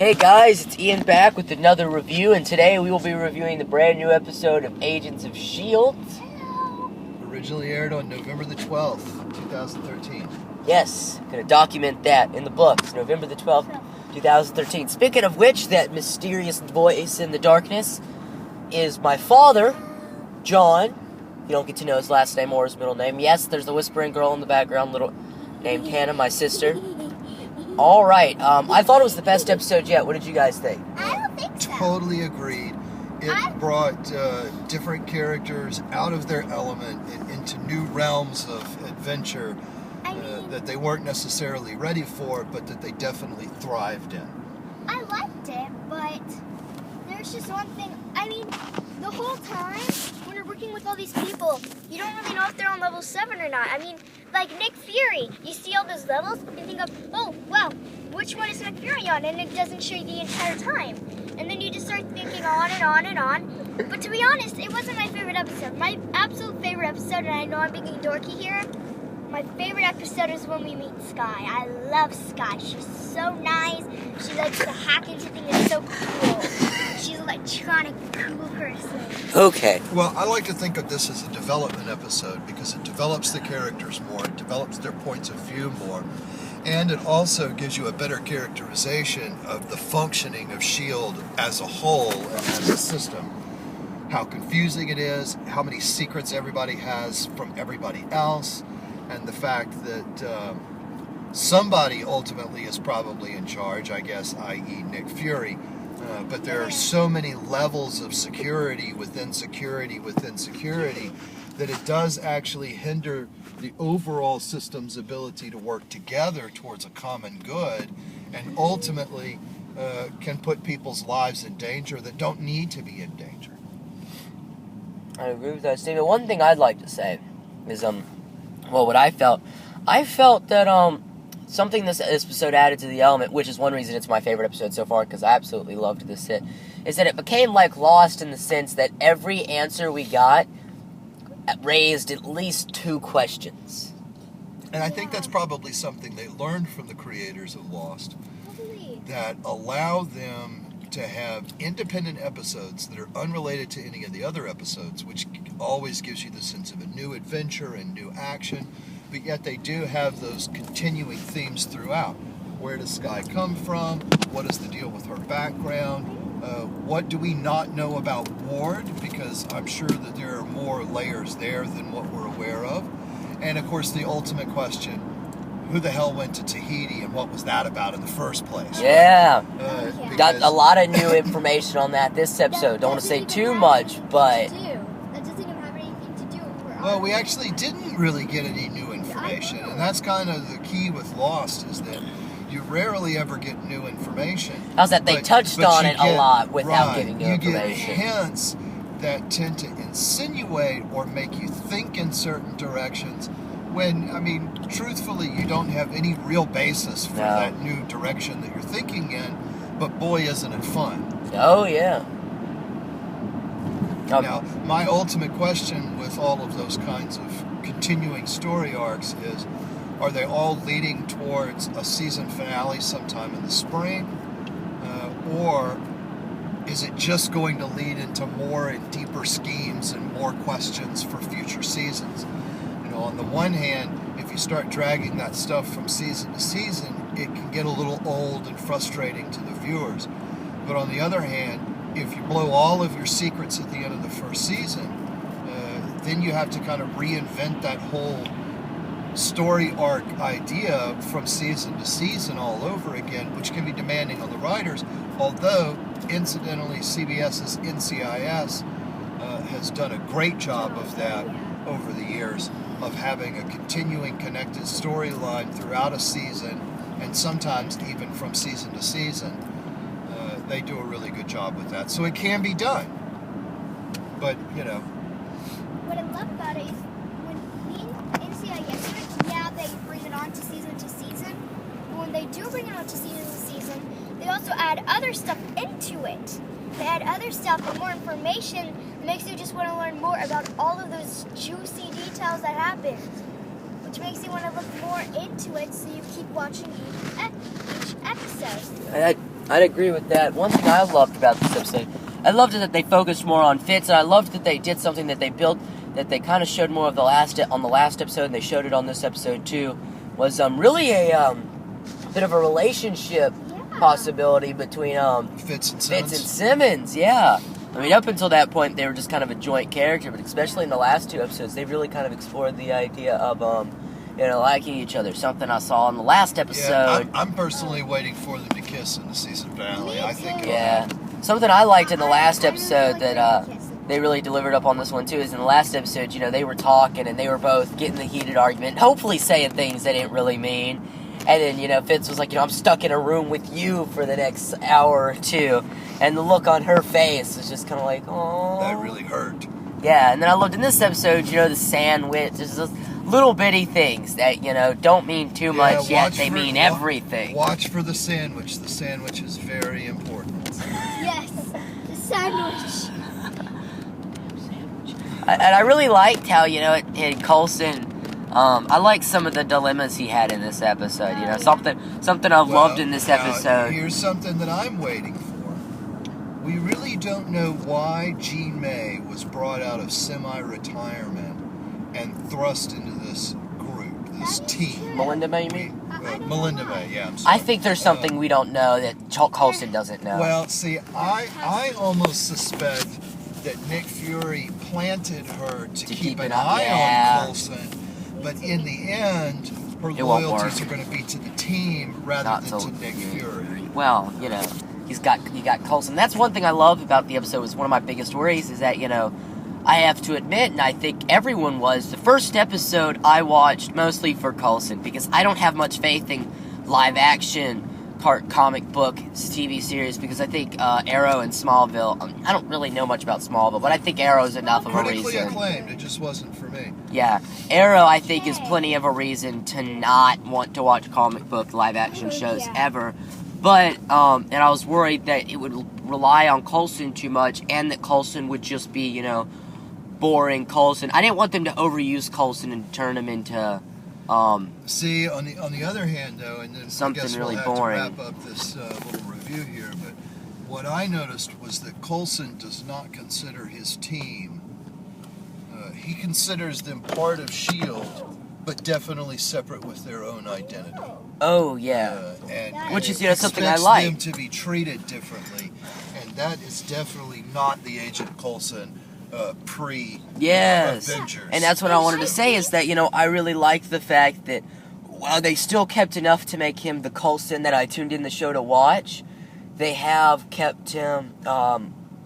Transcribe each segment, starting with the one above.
Hey guys, it's Ian back with another review, and today we will be reviewing the brand new episode of Agents of S.H.I.E.L.D. Originally aired on November the 12th, 2013. Yes, gonna document that in the books, November the 12th, 2013. Speaking of which, that mysterious voice in the darkness is my father, John. You don't get to know his last name or his middle name. Yes, there's a whispering girl in the background, little named Hannah, my sister. Alright, I thought it was the best episode yet. What did you guys think? I don't think so. Totally agreed. It brought different characters out of their element and into new realms of adventure that they weren't necessarily ready for, but that they definitely thrived in. I liked it, but there's just one thing. I mean, the whole time, when you're working with all these people, you don't really know if they're on level 7 or not. I mean, like Nick Fury, you see all those levels and think of, oh, well, which one is Nick Fury on? And it doesn't show you the entire time. And then you just start thinking on and on and on. But to be honest, it wasn't my favorite episode. My absolute favorite episode, and I know I'm being dorky here, my favorite episode is when we meet Skye. I love Skye. She's so nice. She likes to hack into things. It's so cool. She's an electronic, cool person. Okay. Well, I like to think of this as a development episode because it develops the characters more, it develops their points of view more, and it also gives you a better characterization of the functioning of S.H.I.E.L.D. as a whole and as a system. How confusing it is, how many secrets everybody has from everybody else, and the fact that somebody ultimately is probably in charge, I guess, i.e. Nick Fury. But there are so many levels of security within security within security that it does actually hinder the overall system's ability to work together towards a common good, and ultimately can put people's lives in danger that don't need to be in danger. I agree with that statement. One thing I'd like to say is, well, what I felt that, something this episode added to the element, which is one reason it's my favorite episode so far, because I absolutely loved this hit, is that it became like Lost in the sense that every answer we got raised at least 2 questions. And I think that's probably something they learned from the creators of Lost, that allow them to have independent episodes that are unrelated to any of the other episodes, which always gives you the sense of a new adventure and new action, but yet they do have those continuing themes throughout. Where does Skye come from? What is the deal with her background? What do we not know about Ward? Because I'm sure that there are more layers there than what we're aware of. And of course the ultimate question, who the hell went to Tahiti and what was that about in the first place? Yeah. Right? Got a lot of new information on that this episode. Don't want to say too much, but... That doesn't even have anything to do with Well, we actually didn't really get any new information, and that's kind of the key with Lost, is that you rarely ever get new information. How's that? They touched on it a lot without right, giving new you information. get hints that tend to insinuate or make you think in certain directions when, I mean, truthfully, you don't have any real basis for that new direction that you're thinking in, but boy, isn't it fun. Oh, yeah. Now, my ultimate question with all of those kinds of continuing story arcs is, are they all leading towards a season finale sometime in the spring? Or is it just going to lead into more and deeper schemes and more questions for future seasons? You know, on the one hand, if you start dragging that stuff from season to season, it can get a little old and frustrating to the viewers. But on the other hand, if you blow all of your secrets at the end of the first season, then you have to kind of reinvent that whole story arc idea from season to season all over again, which can be demanding on the writers, although, incidentally, CBS's NCIS has done a great job of that over the years, of having a continuing connected storyline throughout a season, and sometimes even from season to season. They do a really good job with that. So it can be done. But, you know. What I love about it is when NCIS, they bring it on to season. But when they do bring it on to season, they also add other stuff into it. They add other stuff and more information that makes you just want to learn more about all of those juicy details that happen. Which makes you want to look more into it, so you keep watching each episode. I'd agree with that. One thing I loved about this episode, I loved it that they focused more on Fitz, and I loved that they did something that they built, that they kind of showed more of on the last episode, and they showed it on this episode too, was really a bit of a relationship possibility between Fitz and Simmons, yeah. I mean, up until that point, they were just kind of a joint character, but especially in the last 2 episodes, they've really kind of explored the idea of, liking each other. Something I saw in the last episode. Yeah, I'm personally waiting for them to kiss in the season finale. I think. Yeah. Something I liked in the last episode that they really delivered up on this one, too, is in the last episode, they were talking, and they were both getting the heated argument, hopefully saying things they didn't really mean. And then, Fitz was like, I'm stuck in a room with you for the next hour or 2. And the look on her face was just kind of like, oh. That really hurt. Yeah, and then I loved in this episode, the sandwich. There's those little bitty things that, don't mean too much, yet they mean everything. Watch for the sandwich. The sandwich is very important. Yes, the sandwich. And I really liked how, in Coulson, I like some of the dilemmas he had in this episode. Something I've loved in this episode. Here's something that I'm waiting for. We really don't know why Jean May was brought out of semi-retirement and thrust into this group, this team. Melinda May, you mean? Melinda May, yeah. I'm sorry. I think there's something we don't know that Coulson doesn't know. Well, see, I almost suspect that Nick Fury planted her to keep an eye on Coulson. But in the end, her loyalties are going to be to the team rather than to Nick Fury. Well, you got Coulson. That's one thing I love about the episode. Was one of my biggest worries is that I have to admit, and I think everyone was, the first episode I watched mostly for Coulson because I don't have much faith in live action comic book TV series because I think Arrow and Smallville, I don't really know much about Smallville, but I think Arrow's enough of a reason. Critically acclaimed, it just wasn't for me. Yeah, Arrow I think is plenty of a reason to not want to watch comic book live action shows ever. But, and I was worried that it would rely on Coulson too much and that Coulson would just be, boring Coulson. I didn't want them to overuse Coulson and turn him into, See, on the other hand, though, and then something I guess really we'll have boring. to wrap up this little review here, but what I noticed was that Coulson does not consider his team. He considers them part of S.H.I.E.L.D., but definitely separate with their own identity. Oh, yeah. Which is, something I like. Them to be treated differently, and that is definitely not the Agent Coulson Yes. Avengers. And that's what I wanted to say is that, I really liked the fact that while they still kept enough to make him the Coulson that I tuned in the show to watch, they have kept him,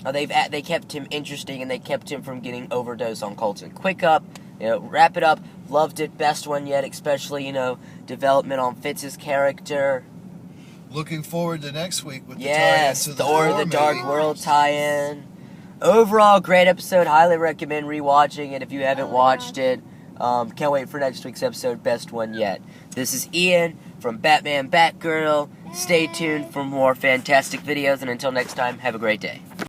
they kept him interesting and they kept him from getting overdosed on Coulson. Quick up, wrap it up. Loved it, best one yet, especially, development on Fitz's character. Looking forward to next week with the tie-in to the Thor, the Dark World tie-in. Overall, great episode. Highly recommend rewatching it if you haven't watched it. Can't wait for next week's episode. Best one yet. This is Ian from Batman Batgirl. Stay tuned for more fantastic videos, and until next time, have a great day.